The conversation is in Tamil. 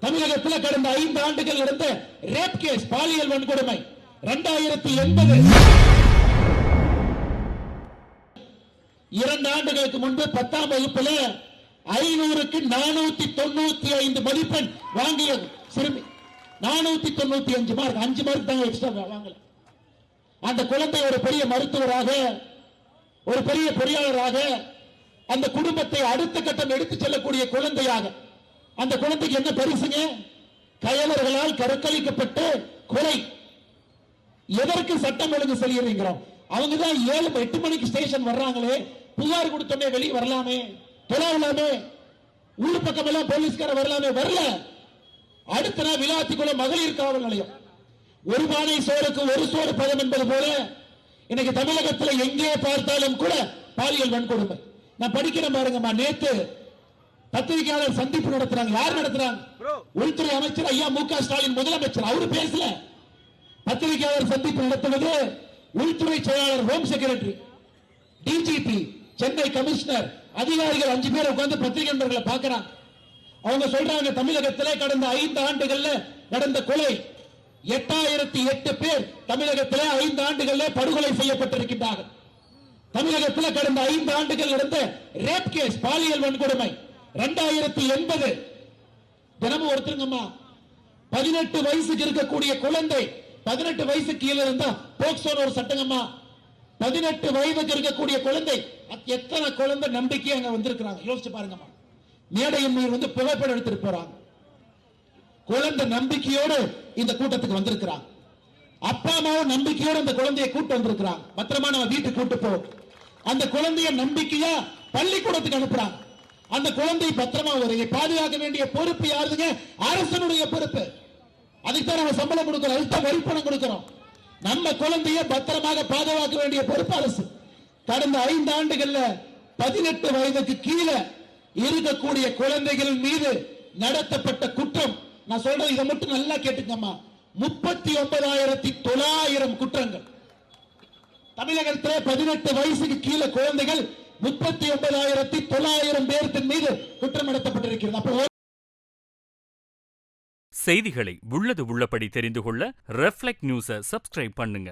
தமிழகத்தில் கடந்த 5 ஆண்டுகள் நடந்த ரேப் கேஸ் பாலியல் வன்கொடுமை 2080 2 ஆண்டுகளுக்கு முன்பு 10ஆம் வகுப்புல 500க்கு 495 மதிப்பெண் வாங்கிய சிறுமி 495 மார்க் 5 மார்க் தான் எக்ஸ்ட்ரா வாங்கல. அந்த குழந்தை ஒரு பெரிய மருத்துவராக ஒரு பெரிய பொறியாளராக அந்த குடும்பத்தை அடுத்த கட்டம் எடுத்து செல்லக்கூடிய குழந்தையாக அந்த குழந்தைக்கு என்ன பரிசுங்க? கயவர்களால் கருக்கலிக்கப்பட்டு கொலை. எதற்கு சட்டம் ஒழுங்கு செய்யறீங்கிறோம்? அவங்க தான் 7-8 மணிக்கு ஸ்டேஷன் வர்றாங்களே, புகார் கொடுத்தோமே வெளியே வரலாமே, தொலைவலாமே, ஊர் பக்கம் எல்லாம் போலீஸ்கார வரலாமே, வரல. அடுத்த நாள் விளாத்திக்குளம் மகளிர் காவல் நிலையம். ஒரு பானை சோறுக்கு ஒரு சோறு பதம் என்பது போல இன்னைக்கு தமிழகத்தில் எங்கே பார்த்தாலும் கூட பாலியல் வன்கொடுமை. நான் படிக்கிறேன் பாருங்கம்மா. நேத்து பத்திரிகையாளர் சந்திப்பு நடத்துறாங்க. யார் நடத்துறாங்க? உள்துறை அமைச்சர் ஐயா மு க ஸ்டாலின் முதலமைச்சர். அவரு பேசல. பத்திரிகையாளர் சந்திப்பு நடத்துவது உள்துறை செயலாளர், home secretary, DGP, Chennai commissioner, அதிகாரிகள் 5 பேர் உட்கார்ந்து பத்திரிகை நண்பர்களை பார்க்கிறாங்க. அவங்க சொல்றாங்க, தமிழகத்தில் கடந்த 5 ஆண்டுகள்ல நடந்த கொலை 8008 பேர் தமிழகத்தில் 5 ஆண்டுகளில் படுகொலை செய்யப்பட்டிருக்கின்றார்கள். தமிழகத்தில் கடந்த 5 ஆண்டுகள் நடந்த ரேப் கேஸ் பாலியல் வன்கொடுமை 2080 தினமும் ஒருத்தருங்கம்மா 18 வயசுக்கு இருக்கக்கூடிய குழந்தை 18 வயசு கீழே இருந்தா போக்சோன்னு ஒரு சட்டங்கம்மா. 18 வயதுக்கு இருக்கக்கூடிய குழந்தை, எத்தனை குழந்தை நம்பிக்கை அங்க வந்திருக்கிறாங்க யோசிச்சு பாருங்கம்மா. மேடையின் மீது வந்து புகைப்படம் எடுத்துட்டு போறாங்க. குழந்தை நம்பிக்கையோடு இந்த கூட்டத்துக்கு வந்திருக்கிறாங்க. அப்பா அம்மாவும் நம்பிக்கையோடு அந்த குழந்தையை கூட்டு வந்திருக்கிறாங்க. பத்திரமா நம்ம வீட்டுக்கு கூட்டு போ. அந்த குழந்தைய நம்பிக்கையா பள்ளிக்கூடத்துக்கு அனுப்புறாங்க. அந்த குழந்தை பத்திரமா ஒரு பாதுகாக்க வேண்டிய பொறுப்பு யாருங்க? அரசனுடைய பொறுப்பு. அதுக்குதான் நம்ம சம்பளம் கொடுக்கிறோம், அதுதான் வரி பணம் கொடுக்கிறோம். நம்ம குழந்தைய பத்திரமாக பாதுகாக்க வேண்டிய பொறுப்பு அரசு. கடந்த 5 ஆண்டுகள்ல 18 வயதுக்கு கீழே இருக்கக்கூடிய குழந்தைகள் மீது நடத்தப்பட்ட குற்றம், நான் சொல்றது இதை மட்டும் நல்லா கேட்டுக்கம்மா, 39,900 குற்றங்கள். தமிழகத்தில் 18 வயசுக்கு கீழே குழந்தைகள் 39,900 பேருக்கு மீது குற்றம் நடத்தப்பட்டிருக்கிறது. அப்போ செய்திகளை உள்ளது உள்ளபடி தெரிந்து கொள்ள ரெஃப்ளெக்ட் நியூஸை சப்ஸ்கிரைப் பண்ணுங்க.